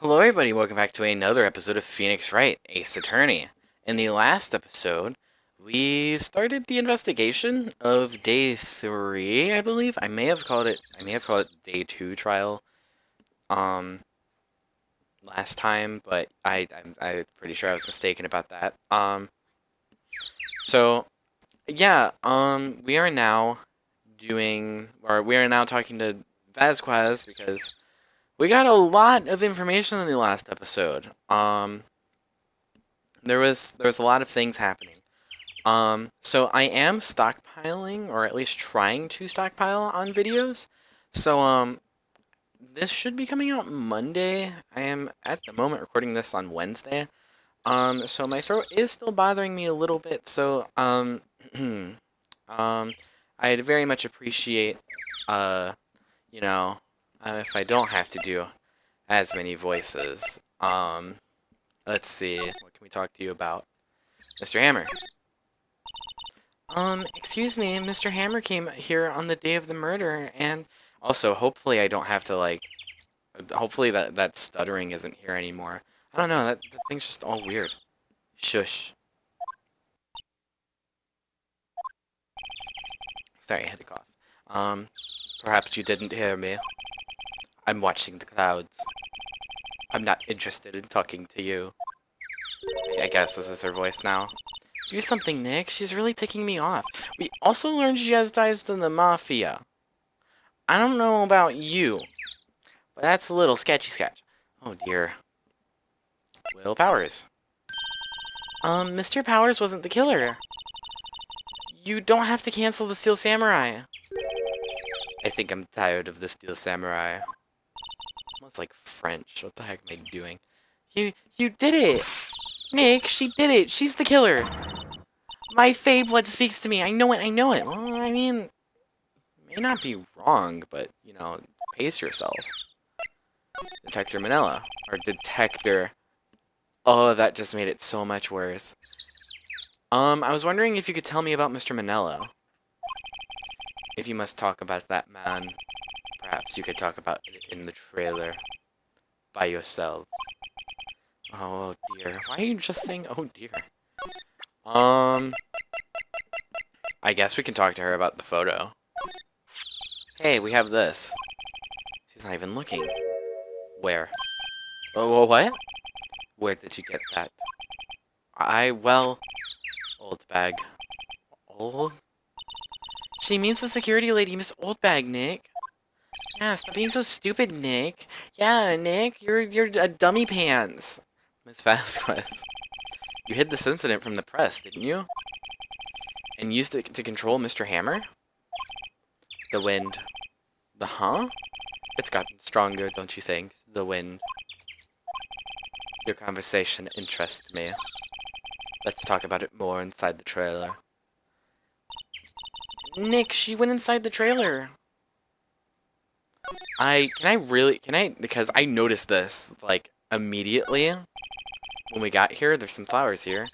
Hello everybody, welcome back to another episode of Phoenix Wright, Ace Attorney. In the last episode, we started the investigation of day 3, I believe. I may have called it day 2 trial last time, but I'm pretty sure I was mistaken about that. So yeah, we are now talking to Vasquez because we got a lot of information in the last episode. There was a lot of things happening. So I am stockpiling, or at least trying to stockpile on videos. So this should be coming out Monday. I am at the moment recording this on Wednesday. So my throat is still bothering me a little bit. So I'd very much appreciate you know, if I don't have to do as many voices. Let's see, what can we talk to you about? Mr. Hammer. Excuse me, Mr. Hammer came here on the day of the murder, and also, hopefully I don't have to, like, hopefully that stuttering isn't here anymore. I don't know, that thing's just all weird. Shush. Sorry, I had to cough. Perhaps you didn't hear me. I'm watching the clouds. I'm not interested in talking to you. I guess this is her voice now. Do something, Nick. She's really ticking me off. We also learned she has ties to the Mafia. I don't know about you, but that's a little sketch. Oh dear. Will Powers. Mr. Powers wasn't the killer. You don't have to cancel the Steel Samurai. I think I'm tired of the Steel Samurai. Almost like French. What the heck am I doing? You did it! Nick, she did it! She's the killer! My Fae blood speaks to me! I know it! Well, I mean, may not be wrong, but, you know, pace yourself. Detector Manila. Or Detector. Oh, that just made it so much worse. I was wondering if you could tell me about Mr. Manila. If you must talk about that man, perhaps you could talk about it in the trailer. By yourself. Oh dear. Why are you just saying oh dear? I guess we can talk to her about the photo. Hey, we have this. She's not even looking. Where? Oh, what? Where did you get that? Well, old bag. Old? She means the security lady, Miss Oldbag, Nick. Yeah, stop being so stupid, Nick. Yeah, Nick, you're a dummy pants. Miss Vasquez. You hid this incident from the press, didn't you? And used it to control Mr. Hammer? The wind. The huh? It's gotten stronger, don't you think? The wind. Your conversation interests me. Let's talk about it more inside the trailer. Nick, she went inside the trailer. Because I noticed this, like, immediately when we got here. There's some flowers here.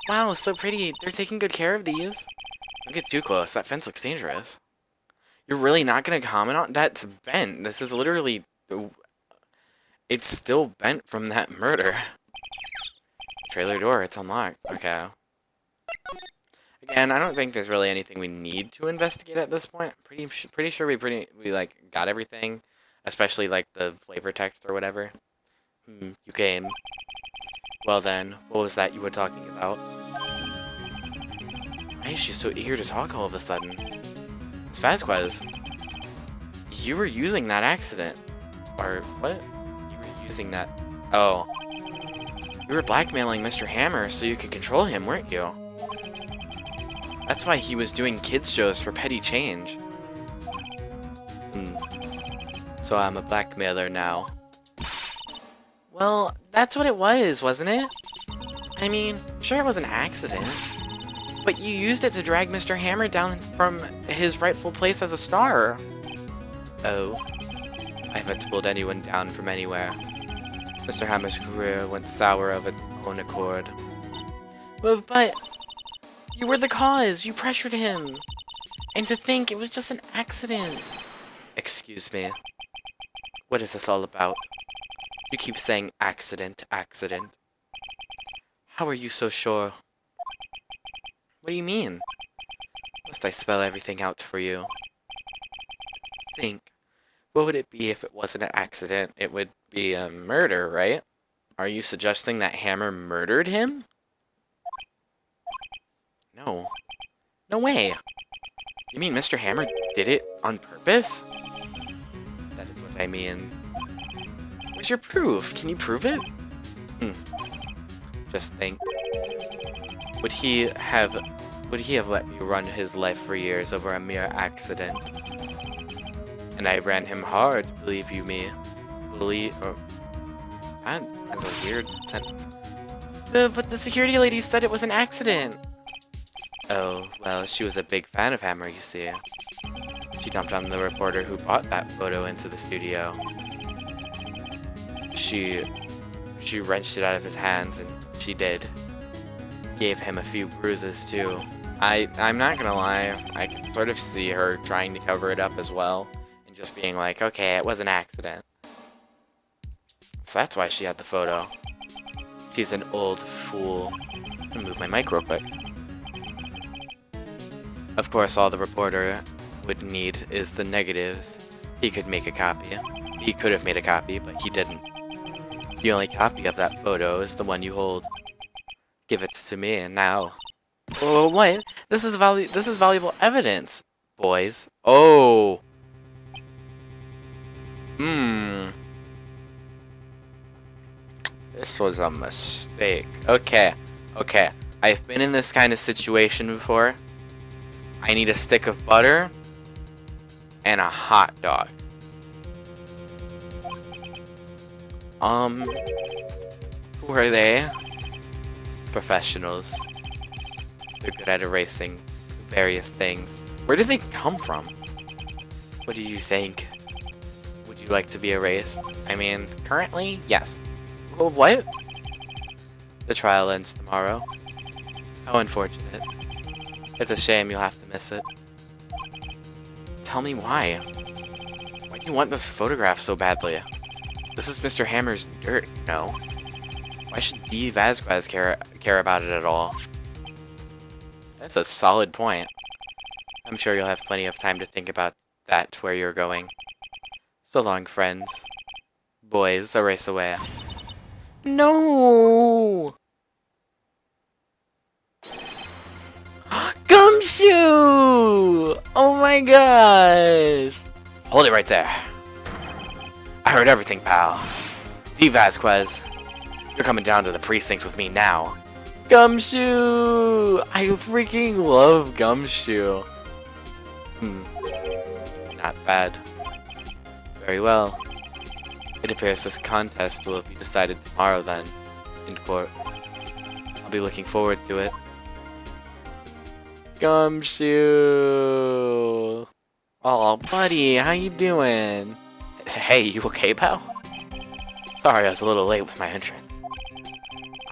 Wow, so pretty. They're taking good care of these. Don't get too close. That fence looks dangerous. You're really not gonna comment on that's bent. This is literally, it's still bent from that murder. Trailer door, it's unlocked. Okay. Again, I don't think there's really anything we need to investigate at this point. Pretty sure we like got everything, especially like the flavor text or whatever. You came. Well then, what was that you were talking about? Why is she so eager to talk all of a sudden? It's Vasquez. You were using that accident. Or what? You were using that. Oh. You were blackmailing Mr. Hammer so you could control him, weren't you? That's why he was doing kids shows for petty change. So I'm a blackmailer now. Well, that's what it was, wasn't it? I mean, sure it was an accident. But you used it to drag Mr. Hammer down from his rightful place as a star. Oh. I haven't pulled anyone down from anywhere. Mr. Hammer's career went sour of its own accord. But you were the cause. You pressured him. And to think it was just an accident. Excuse me. What is this all about? You keep saying accident, accident. How are you so sure? What do you mean? Must I spell everything out for you? Think. What would it be if it wasn't an accident? It would be a murder, right? Are you suggesting that Hammer murdered him? No. No way! You mean Mr. Hammer did it on purpose? That is what I mean. Where's your proof? Can you prove it? Just think. Would he have let me run his life for years over a mere accident? And I ran him hard, believe you me. That is a weird sentence. But the security lady said it was an accident. Oh, well, she was a big fan of Hammer, you see. She dumped on the reporter who bought that photo into the studio. She wrenched it out of his hands, and she did. Gave him a few bruises, too. I'm not gonna lie, I can sort of see her trying to cover it up as well, and just being like, okay, it was an accident. So that's why she had the photo. She's an old fool. I'm gonna move my mic real quick. Of course, all the reporter would need is the negatives. He could make a copy. He could have made a copy, but he didn't. The only copy of that photo is the one you hold. Give it to me now. Oh, what? This is valuable evidence, boys. Oh. This was a mistake. Okay. I've been in this kind of situation before. I need a stick of butter and a hot dog. Who are they? Professionals. They're good at erasing various things. Where do they come from? What do you think? Would you like to be erased? I mean, currently, yes. Well, what? The trial ends tomorrow. How unfortunate. It's a shame you'll have to miss it. Tell me why. Why do you want this photograph so badly? This is Mr. Hammer's dirt, no? Why should D. Vasquez care about it at all? That's a solid point. I'm sure you'll have plenty of time to think about that where you're going. So long, friends. Boys, a race away. No! Gumshoe! Oh my gosh! Hold it right there. I heard everything, pal. D. Vasquez, you're coming down to the precinct with me now. Gumshoe! I freaking love Gumshoe. Not bad. Very well. It appears this contest will be decided tomorrow then, in court. I'll be looking forward to it. Gumshoe! Oh, buddy, how you doing? Hey, you okay, pal? Sorry I was a little late with my entrance.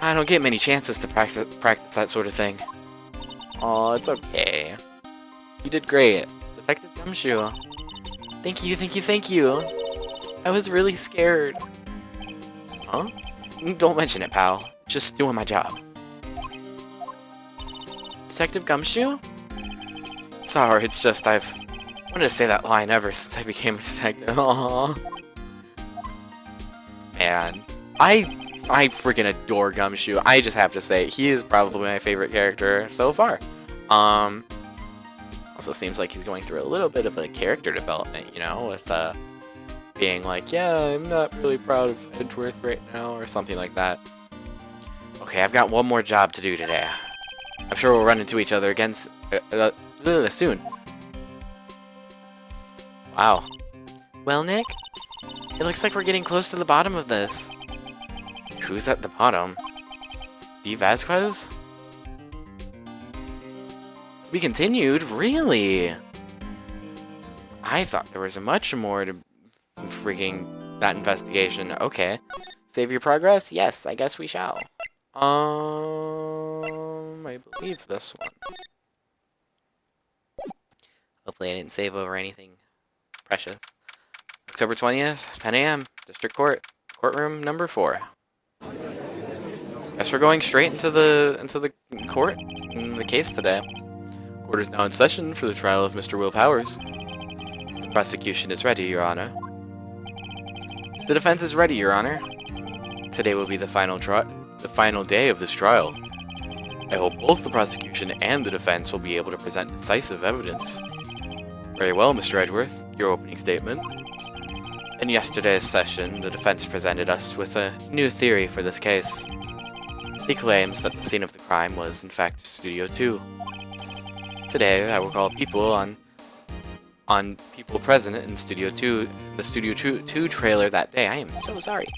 I don't get many chances to practice that sort of thing. Oh, it's okay. You did great. Detective Gumshoe. Thank you. I was really scared. Huh? Don't mention it, pal. Just doing my job. Detective Gumshoe? Sorry, it's just I've wanted to say that line ever since I became a detective. Aww. Man, I freaking adore Gumshoe. I just have to say, he is probably my favorite character so far. Also seems like he's going through a little bit of a character development, you know, with being like, yeah, I'm not really proud of Edgeworth right now, or something like that. Okay, I've got one more job to do today. I'm sure we'll run into each other again soon. Wow. Well, Nick, it looks like we're getting close to the bottom of this. Who's at the bottom? D. Vasquez? To be continued? Really? I thought there was much more to freaking that investigation. Okay. Save your progress? Yes, I guess we shall. I believe this one. Hopefully I didn't save over anything precious. October 20th, 10 a.m. District Court. courtroom number 4. Guess we're going straight into the court in the case today. Court is now in session for the trial of Mr. Will Powers. The prosecution is ready, Your Honor. The defense is ready, Your Honor. Today will be the final day of this trial. I hope both the prosecution and the defense will be able to present decisive evidence. Very well, Mr. Edgeworth, your opening statement. In yesterday's session, the defense presented us with a new theory for this case. He claims that the scene of the crime was, in fact, Studio 2. Today, I will call people on people present in Studio 2, the Studio 2 trailer that day. I am so sorry.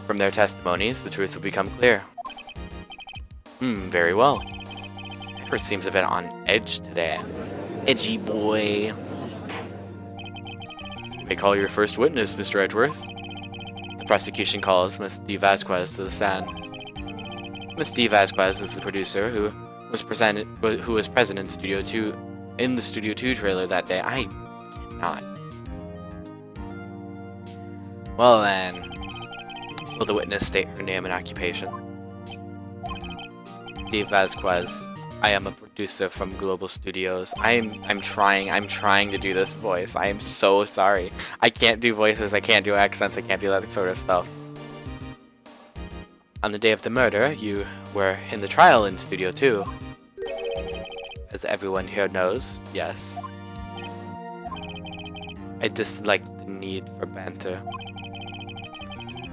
From their testimonies, the truth will become clear. Very well. Edgeworth seems a bit on edge today. Edgy boy. You may call your first witness, Mr. Edgeworth. The prosecution calls Miss D. Vasquez to the stand. Miss D. Vasquez is the producer who was present in Studio 2 in the Studio 2 trailer that day. I cannot. Well then, will the witness state her name and occupation? D. Vasquez. I am a producer from Global Studios. I'm trying to do this voice. I am so sorry. I can't do voices, I can't do accents, I can't do that sort of stuff. On the day of the murder, you were in the trial in Studio 2. As everyone here knows, yes. I dislike the need for banter.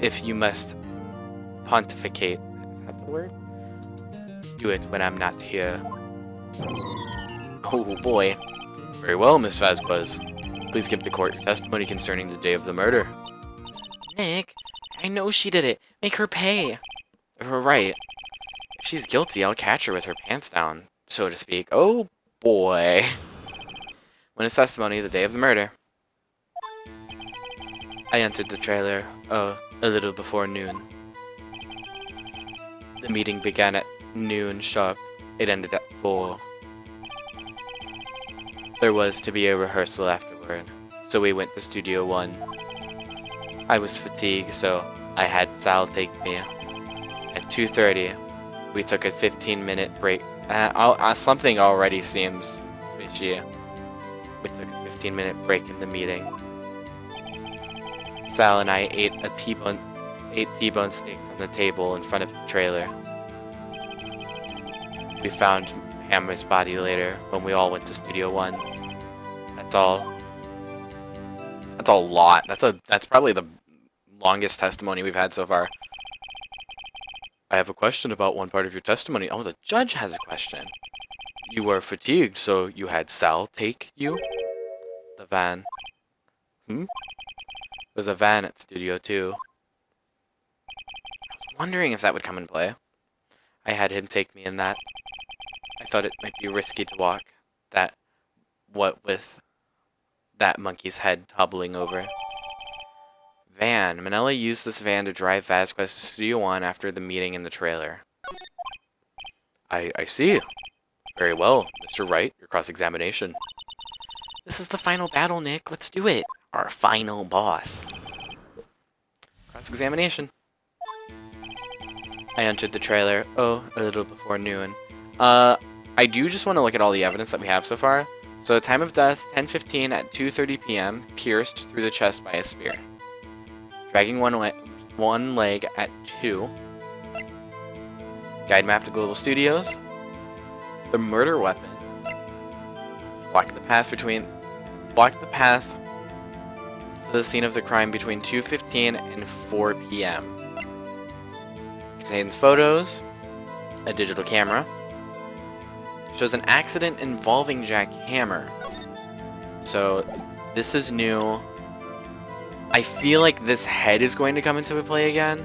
If you must pontificate, is that the word? Do it when I'm not here. Oh boy. Very well, Miss Vasquez. Please give the court your testimony concerning the day of the murder. Nick, I know she did it. Make her pay. Right. If she's guilty, I'll catch her with her pants down, so to speak. Oh boy. When his testimony the day of the murder. I entered the trailer, a little before noon. The meeting began at noon sharp. It ended at 4. There was to be a rehearsal afterward, so we went to Studio 1. I was fatigued, so I had Sal take me. At 2:30, we took a 15-minute break. Something already seems fishy. We took a 15-minute break in the meeting. Sal and I ate T-bone steaks on the table in front of the trailer. We found Hammer's body later when we all went to Studio 1. That's all. That's a lot. That's probably the longest testimony we've had so far. I have a question about one part of your testimony. Oh, the judge has a question. You were fatigued, so you had Sal take you? The van. There was a van at Studio 2. I was wondering if that would come in play. I had him take me in that. I thought it might be risky to walk with that monkey's head toppling over. Van. Manila used this van to drive Vasquez to Studio 1 after the meeting in the trailer. I see. Very well. Mr. Wright, your cross-examination. This is the final battle, Nick. Let's do it. Our final boss. Cross-examination. I entered the trailer, a little before noon. I do just want to look at all the evidence that we have so far. So, time of death, 10:15 at 2:30 p.m., pierced through the chest by a spear. Dragging one leg at 2. Guide map to Global Studios. The murder weapon. Block the path to the scene of the crime between 2:15 and 4 p.m. Contains photos, a digital camera. Shows an accident involving Jack Hammer. So, this is new. I feel like this head is going to come into play again.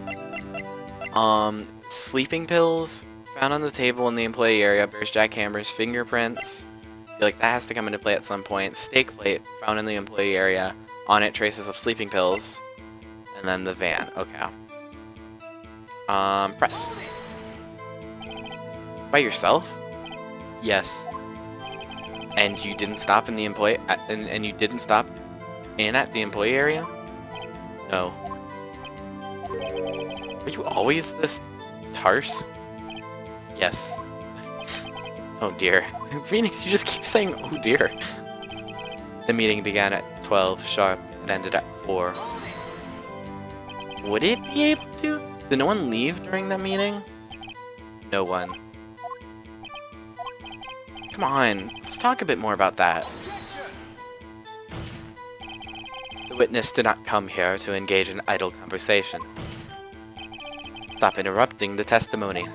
Sleeping pills found on the table in the employee area bears Jack Hammer's fingerprints. I feel like that has to come into play at some point. Steak plate found in the employee area. On it, traces of sleeping pills. And then the van. Okay. Press. By yourself? Yes. And you didn't stop in the employee and you didn't stop in at the employee area? No. Are you always this terse? Yes. Oh dear. Phoenix, you just keep saying, oh dear. The meeting began at 12 sharp and ended at 4. Would it be able to? Did no one leave during that meeting? No one. Come on, let's talk a bit more about that. The witness did not come here to engage in idle conversation. Stop interrupting the testimony.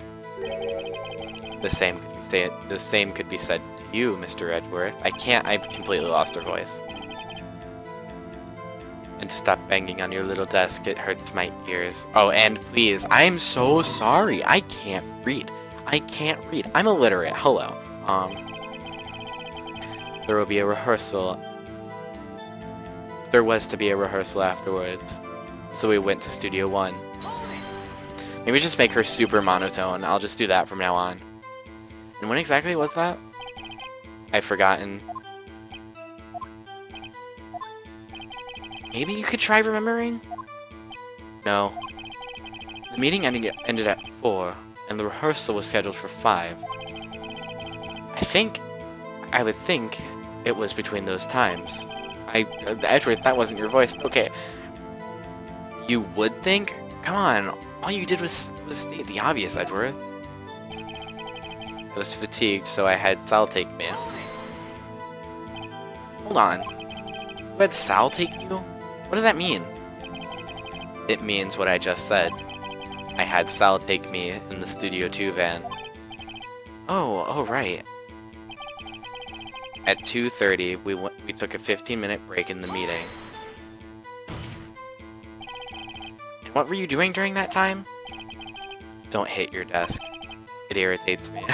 The same could be said to you, Mr. Edgeworth. I've completely lost her voice. And to stop banging on your little desk, it hurts my ears. Oh, and please, I'm so sorry. I can't read. I'm illiterate. Hello. There will be a rehearsal. There was to be a rehearsal afterwards. So we went to Studio 1. Maybe just make her super monotone. I'll just do that from now on. And when exactly was that? I've forgotten. Maybe you could try remembering? No. The meeting ended at 4, and the rehearsal was scheduled for 5. I would think it was between those times. Edgeworth, that wasn't your voice. Okay. You would think? Come on. All you did was state the obvious, Edgeworth. I was fatigued, so I had Sal take me. Hold on. You had Sal take you? What does that mean? It means what I just said. I had Sal take me in the Studio 2 van. Oh, right. At 2:30, we took a 15-minute break in the meeting. And what were you doing during that time? Don't hit your desk. It irritates me.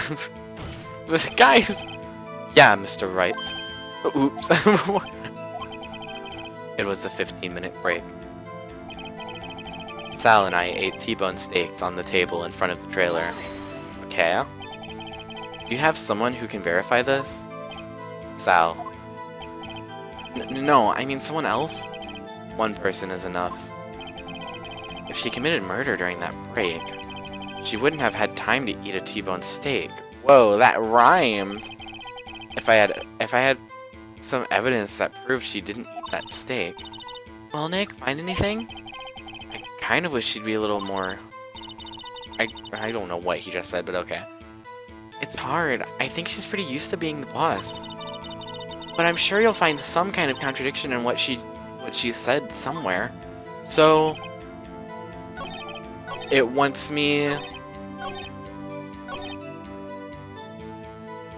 But guys! Yeah, Mr. Wright. Oops. It was a 15-minute break. Sal and I ate T-bone steaks on the table in front of the trailer. Okay. Do you have someone who can verify this? Sal. No, I mean someone else? One person is enough. If she committed murder during that break, she wouldn't have had time to eat a T-bone steak. Whoa, that rhymed! If I had some evidence that proved she didn't eat that steak. Well, Nick, find anything? I kind of wish she'd be a little more... I don't know what he just said, but okay. It's hard. I think she's pretty used to being the boss. But I'm sure you'll find some kind of contradiction in what she said somewhere. So... it wants me...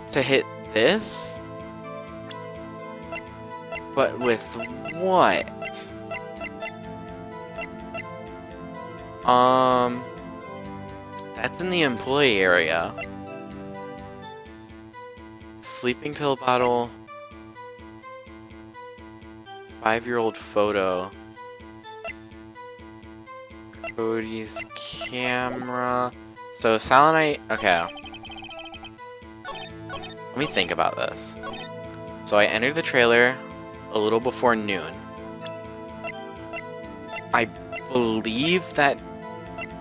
to hit this? But with what? That's in the employee area. Sleeping pill bottle. 5-year-old photo. Cody's camera. So Sal and I... okay. Let me think about this. So I entered the trailer a little before noon. I believe that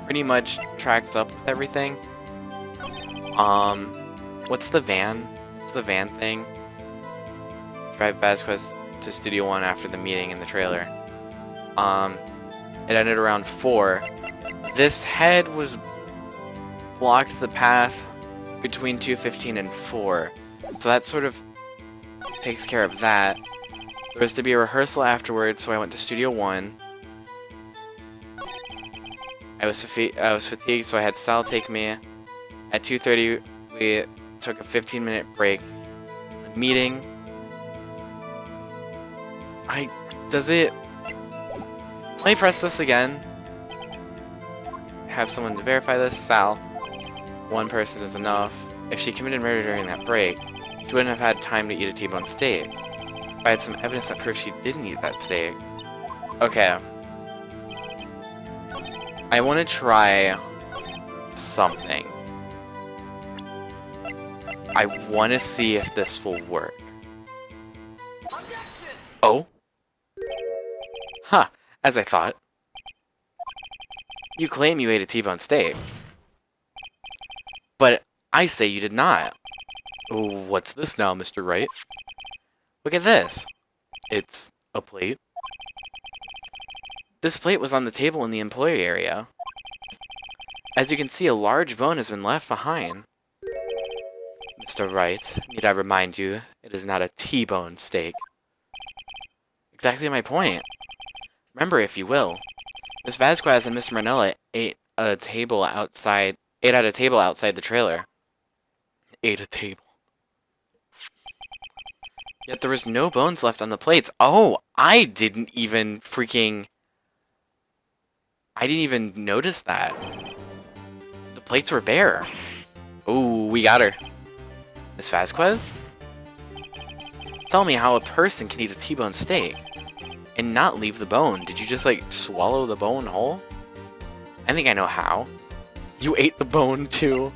pretty much tracks up with everything. What's the van? What's the van thing? Drive Vasquez to Studio 1 after the meeting in the trailer. It ended around 4. This head was blocked the path between 2:15 and 4. So that sort of takes care of that. There was to be a rehearsal afterwards, so I went to Studio 1. I was fatigued, so I had Sal take me. At 2:30, we took a 15-minute break. The meeting. Let me press this again. Have someone to verify this. Sal. One person is enough. If she committed murder during that break, she wouldn't have had time to eat a T-bone steak. If I had some evidence that proved she didn't eat that steak. Okay. I want to try something. I want to see if this will work. Oh? Huh, as I thought. You claim you ate a T-bone steak. But I say you did not. Oh, what's this now, Mr. Wright? Look at this. It's a plate. This plate was on the table in the employee area. As you can see, a large bone has been left behind. Mr. Wright, need I remind you, it is not a T-bone steak. Exactly my point. Remember, if you will, Miss Vasquez and Miss Manila ate at a table outside the trailer. Ate a table. Yet there was no bones left on the plates. Oh, I didn't even notice that. The plates were bare. Ooh, we got her. Miss Vasquez? Tell me how a person can eat a T-bone steak and not leave the bone. Did you just, like, swallow the bone whole? I think I know how. You ate the bone, too.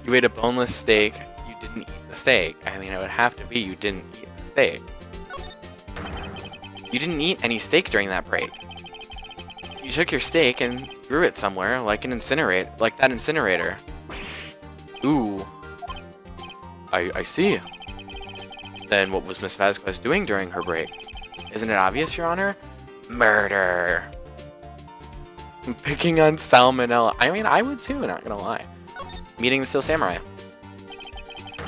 You ate a boneless steak. You didn't eat the steak. I mean, it would have to be you didn't eat the steak. You didn't eat any steak during that break. You took your steak and threw it somewhere, like that incinerator. Ooh. I see. Then what was Miss Vasquez doing during her break? Isn't it obvious, Your Honor? Murder. I'm picking on salmonella. I mean, I would too, not gonna lie. Meeting the Steel Samurai.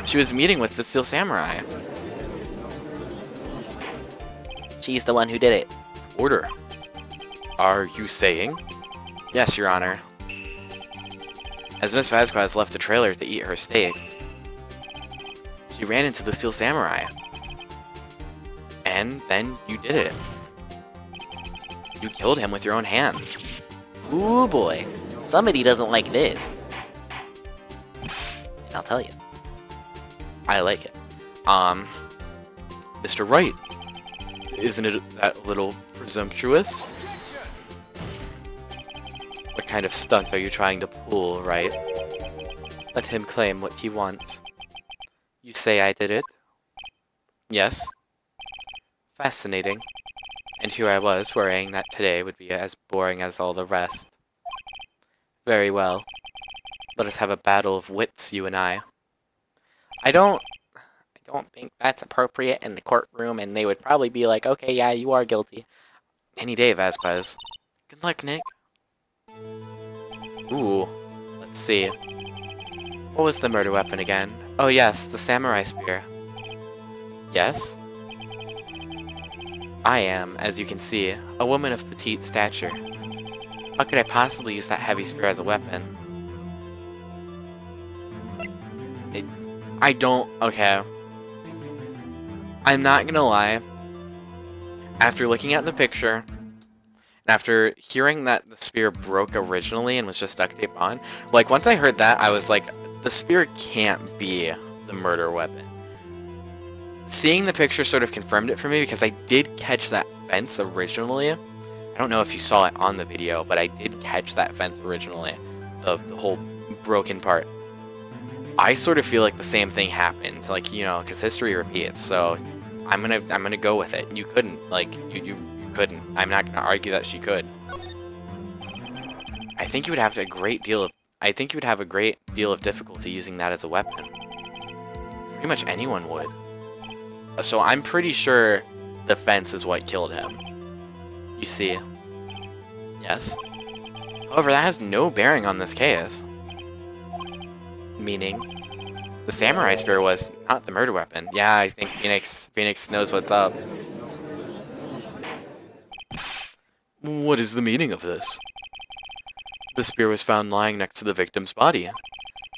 She was meeting with the Steel Samurai. She's the one who did it. Order. Are you saying? Yes, Your Honor. As Miss Vasquez left the trailer to eat her steak, she ran into the Steel Samurai. And then you did it. You killed him with your own hands. Ooh boy, somebody doesn't like this. And I'll tell you. I like it. Mr. Wright, isn't it that a little presumptuous? What kind of stunt are you trying to pull, Wright? Let him claim what he wants. You say I did it? Yes. Fascinating. And here I was, worrying that today would be as boring as all the rest. Very well. Let us have a battle of wits, you and I. I don't think that's appropriate in the courtroom, and they would probably be like, okay, yeah, you are guilty. Any day, Vasquez. Good luck, Nick. Ooh. Let's see. What was the murder weapon again? Oh yes, the samurai spear. Yes? I am, as you can see, a woman of petite stature. How could I possibly use that heavy spear as a weapon? Okay. I'm not gonna lie. After looking at the picture, and after hearing that the spear broke originally and was just duct tape on, like, once I heard that, I was like, the spear can't be the murder weapon. Seeing the picture sort of confirmed it for me, because I did catch that fence originally. I don't know if you saw it on the video, but I did catch that fence originally. The whole broken part. I sort of feel like the same thing happened, like, you know, because history repeats, so I'm gonna go with it. You couldn't, like, you couldn't. I'm not gonna argue that she could. I think you would have a great deal of difficulty using that as a weapon. Pretty much anyone would. So I'm pretty sure the fence is what killed him. You see. Yes? However, that has no bearing on this case. Meaning, the samurai spear was not the murder weapon. Yeah, I think Phoenix knows what's up. What is the meaning of this? The spear was found lying next to the victim's body.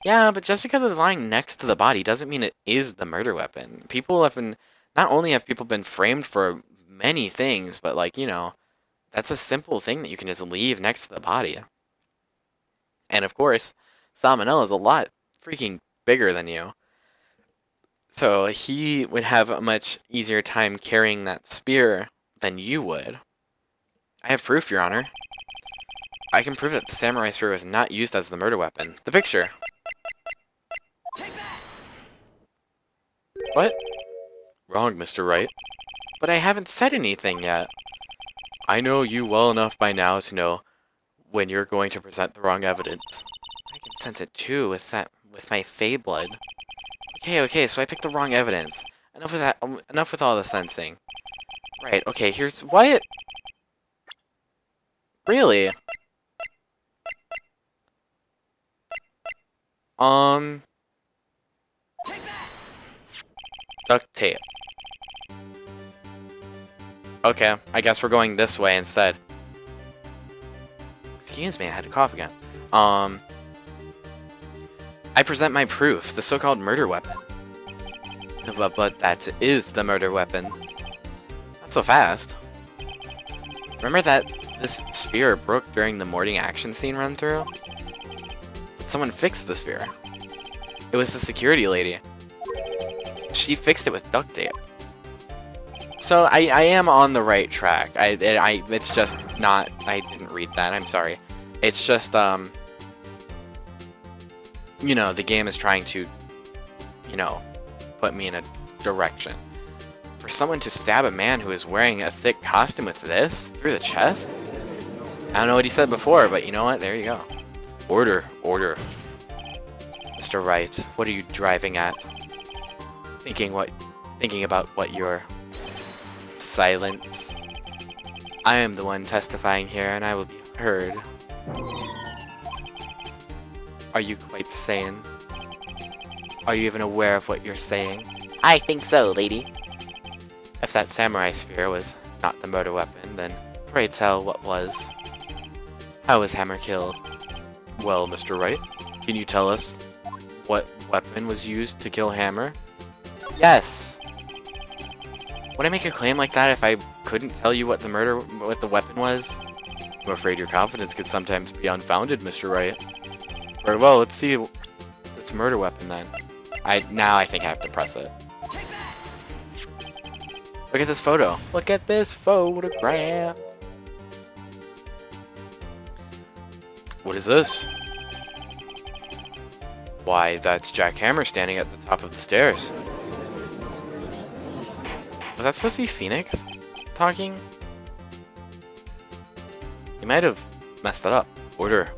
Yeah, but just because it's lying next to the body doesn't mean it is the murder weapon. Not only have people been framed for many things, but, like, you know, that's a simple thing that you can just leave next to the body. And of course, Salmonella is a lot freaking bigger than you. So he would have a much easier time carrying that spear than you would. I have proof, Your Honor. I can prove that the samurai spear was not used as the murder weapon. The picture. What? Wrong, Mr. Wright. But I haven't said anything yet. I know you well enough by now to know when you're going to present the wrong evidence. I can sense it too with my Fey blood. Okay, so I picked the wrong evidence. Enough with that. Enough with all the sensing. Right. Okay. Here's what. Really? Duct tape. Okay, I guess we're going this way instead. Excuse me, I had to cough again. I present my proof, the so-called murder weapon. But that is the murder weapon. Not so fast. Remember that this spear broke during the morning action scene run-through? But someone fixed the spear. It was the security lady. She fixed it with duct tape. So I am on the right track. It's just not. I didn't read that. I'm sorry. It's just you know, the game is trying to, you know, put me in a direction. For someone to stab a man who is wearing a thick costume with this through the chest. I don't know what he said before, but you know what? There you go. Order. Mr. Wright, what are you driving at? Thinking about what you're... Silence. I am the one testifying here, and I will be heard. Are you quite sane? Are you even aware of what you're saying? I think so, lady. If that samurai spear was not the murder weapon, then pray tell what was. How was Hammer killed? Well, Mr. Wright, can you tell us what weapon was used to kill Hammer? Yes. Would I make a claim like that if I couldn't tell you what the weapon was? I'm afraid your confidence could sometimes be unfounded, Mr. Wright. Very well, let's see this murder weapon then. Now I think I have to press it. Look at this photo. Look at this photograph. What is this? Why, that's Jack Hammer standing at the top of the stairs. Was that supposed to be Phoenix talking? He might have messed that up. Order.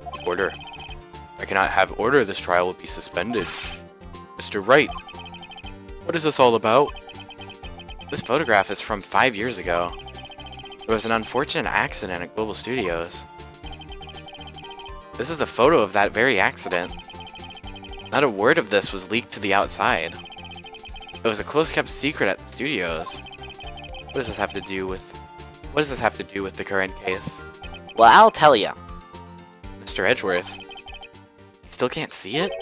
I cannot have order. This trial will be suspended. Mr. Wright, what is this all about? This photograph is from 5 years ago. There was an unfortunate accident at Global Studios. This is a photo of that very accident. Not a word of this was leaked to the outside. It was a close-kept secret at the studios. What does this have to do with the current case? Well, I'll tell you. Mr. Edgeworth. You still can't see it?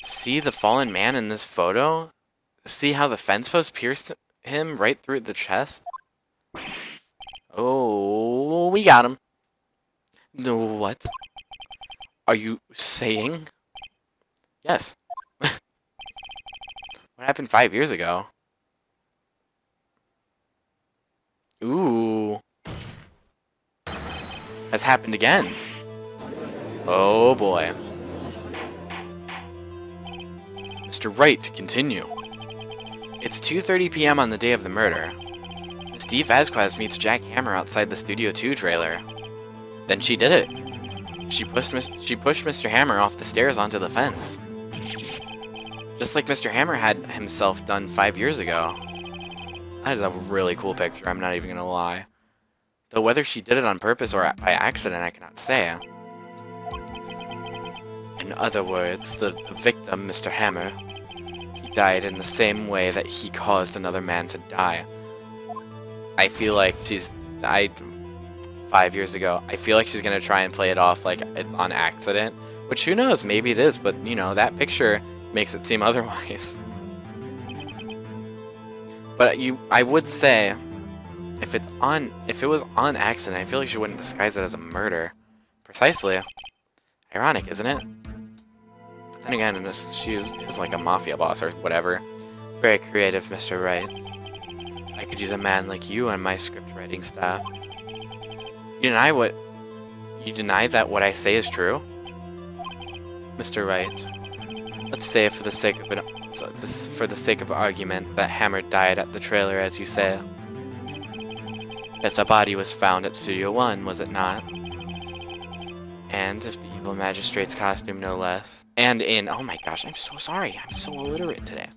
See the fallen man in this photo? See how the fence post pierced him right through the chest? Oh, we got him. No, what? Are you saying? Yes. What happened 5 years ago? Ooh. Has happened again. Oh boy. Mr. Wright, continue. It's 2:30 p.m. on the day of the murder. Miss D. Vasquez meets Jack Hammer outside the Studio 2 trailer. Then she did it. She pushed Mr. Hammer off the stairs onto the fence. Just like Mr. Hammer had himself done 5 years ago. That is a really cool picture, I'm not even gonna lie. Though whether she did it on purpose or by accident, I cannot say. In other words, the victim, Mr. Hammer, he died in the same way that he caused another man to die. I feel like she's died 5 years ago. I feel like she's gonna try and play it off like it's on accident, which who knows, maybe it is, but you know, that picture makes it seem otherwise. But I would say, if it was on accident, I feel like she wouldn't disguise it as a murder. Precisely. Ironic, isn't it? But then again, she is like a mafia boss or whatever. Very creative, Mr. Wright. I could use a man like you on my script writing staff. You deny that what I say is true? Mr. Wright, let's say for the sake of argument that Hammer died at the trailer, as you say. That the body was found at Studio 1, was it not? And the evil magistrate's costume, no less. And in... Oh my gosh, I'm so sorry. I'm so illiterate today.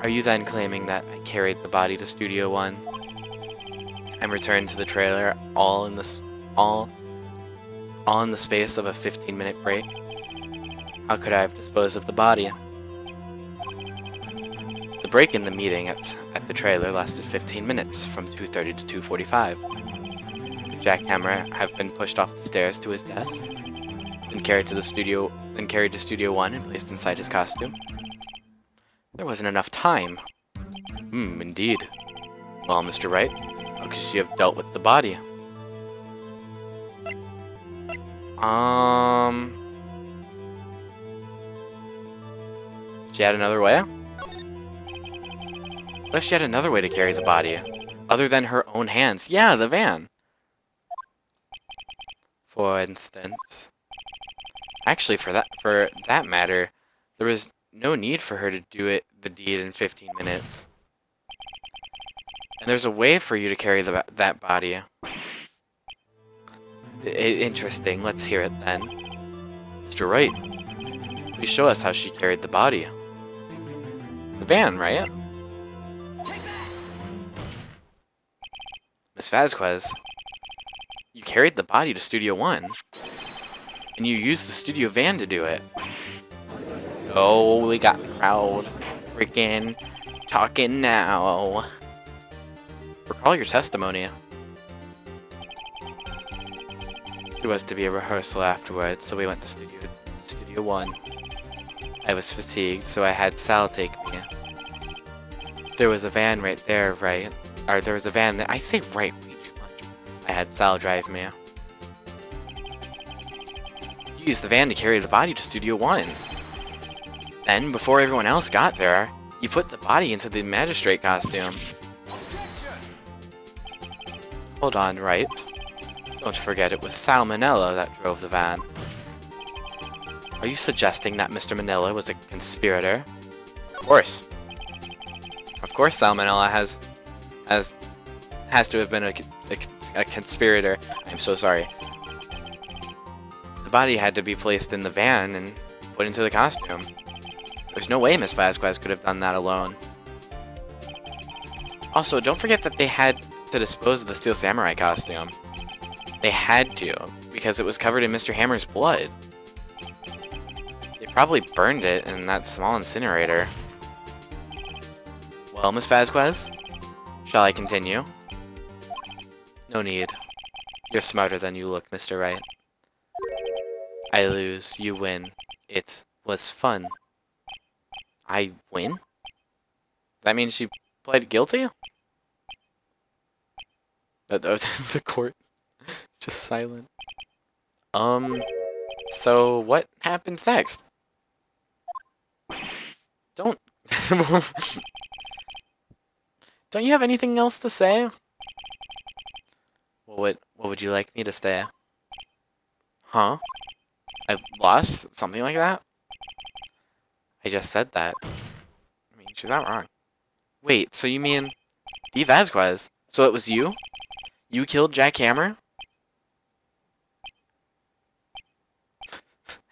Are you then claiming that I carried the body to Studio 1 and returned to the trailer all in the space of a 15-minute break? How could I have disposed of the body? The break in the meeting at the trailer lasted 15 minutes, from 2:30 to 2:45. Could Jackhammer have been pushed off the stairs to his death, then carried to Studio 1 and placed inside his costume? There wasn't enough time. Indeed. Well, Mr. Wright, how could she have dealt with the body? She had another way? What if she had another way to carry the body? Other than her own hands? Yeah, the van! For instance. Actually, for that matter, there was no need for her to do the deed in 15 minutes. And there's a way for you to carry that body. Interesting, let's hear it then. Mr. Wright, please show us how she carried the body. The van, right? Miss Vasquez, you carried the body to Studio 1, and you used the studio van to do it. Oh, we got the crowd freaking talking now. Recall your testimony. There was to be a rehearsal afterwards, so we went to Studio 1. I was fatigued, so I had Sal take me. There was a van right there, right? Or there was a van that I say right way too much. I had Sal drive me. You used the van to carry the body to Studio 1. Then, before everyone else got there, you put the body into the magistrate costume. Hold on, Wright. Don't forget it was Sal Manella that drove the van. Are you suggesting that Mr. Manila was a conspirator? Of course. Of course Sal Manella has to have been a conspirator. I'm so sorry. The body had to be placed in the van and put into the costume. There's no way Miss Vasquez could have done that alone. Also, don't forget that they had to dispose of the Steel Samurai costume. They had to, because it was covered in Mr. Hammer's blood. They probably burned it in that small incinerator. Well, Miss Vasquez, shall I continue? No need. You're smarter than you look, Mr. Wright. I lose, you win. It was fun. I win? That means she pled guilty? The court is just silent. So what happens next? Don't you have anything else to say? What would you like me to say? Huh? I lost? Something like that? I just said that. I mean, she's not wrong. Wait, so you mean... B. Vasquez? So it was you? You killed Jack Hammer?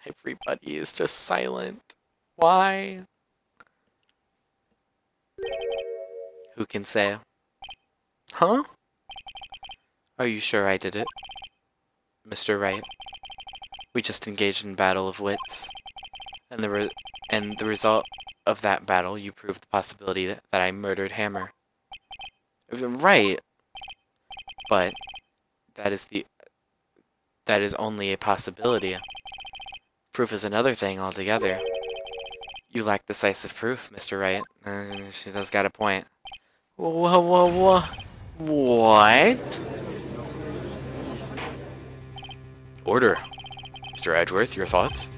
Everybody is just silent. Why? Who can say? Huh? Are you sure I did it? Mr. Wright. We just engaged in battle of wits. And the result of that battle, you proved the possibility that I murdered Hammer. Right. But that is only a possibility. Proof is another thing altogether. You lack decisive proof, Mr. Wright. She does got a point. What? Order. Mr. Edgeworth, your thoughts?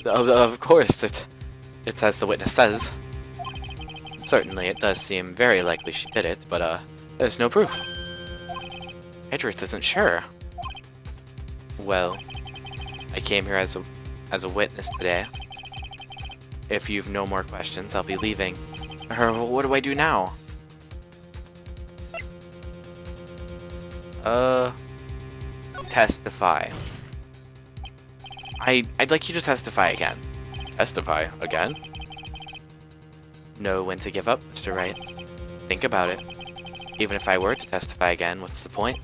Of course, it's as the witness says. Certainly, it does seem very likely she did it, but, there's no proof. Edgeworth isn't sure. Well, I came here as a witness today. If you've no more questions, I'll be leaving. What do I do now? testify. I'd like you to testify again. Testify again? Know when to give up, Mr. Wright. Think about it. Even if I were to testify again, what's the point?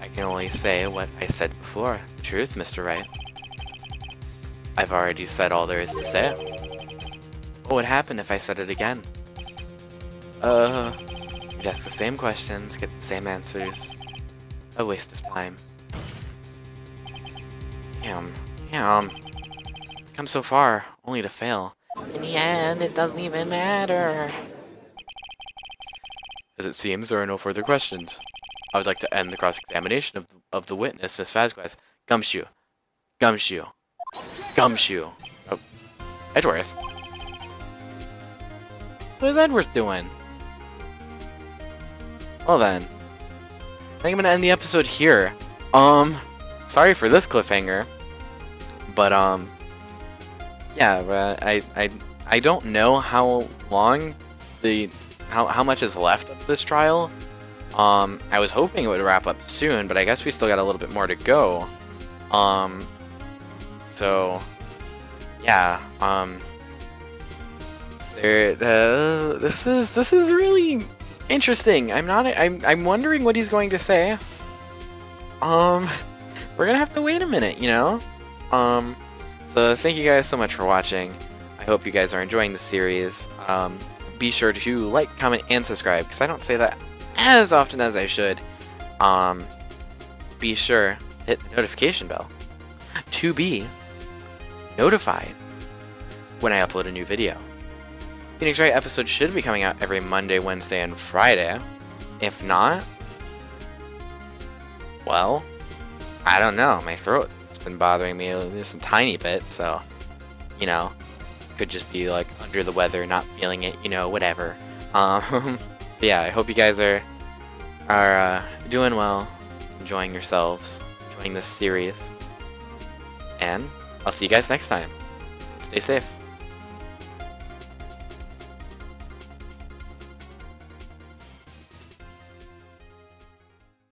I can only say what I said before. The truth, Mr. Wright. I've already said all there is to say. What would happen if I said it again? You'd ask the same questions, get the same answers. A waste of time. Damn. Come so far, only to fail. In the end, it doesn't even matter. As it seems, there are no further questions. I would like to end the cross-examination of the witness, Miss Vasquez. Gumshoe. Gumshoe. Gumshoe. Oh. Edgeworth. What is Edgeworth doing? Well then. I think I'm gonna end the episode here. Sorry for this cliffhanger. But, yeah, I don't know how long how much is left of this trial. I was hoping it would wrap up soon, but I guess we still got a little bit more to go. So, yeah, this is really interesting. I'm wondering what he's going to say. We're gonna have to wait a minute, you know? So thank you guys so much for watching. I hope you guys are enjoying the series. Be sure to like, comment, and subscribe, because I don't say that as often as I should. Be sure to hit the notification bell to be notified when I upload a new video. Phoenix Wright episodes should be coming out every Monday, Wednesday, and Friday. If not, well, I don't know. My throat's been bothering me just a tiny bit, so, you know, could just be like under the weather, not feeling it, you know, whatever. Yeah, I hope you guys are doing well, enjoying yourselves, enjoying this series, and I'll see you guys next time. Stay safe.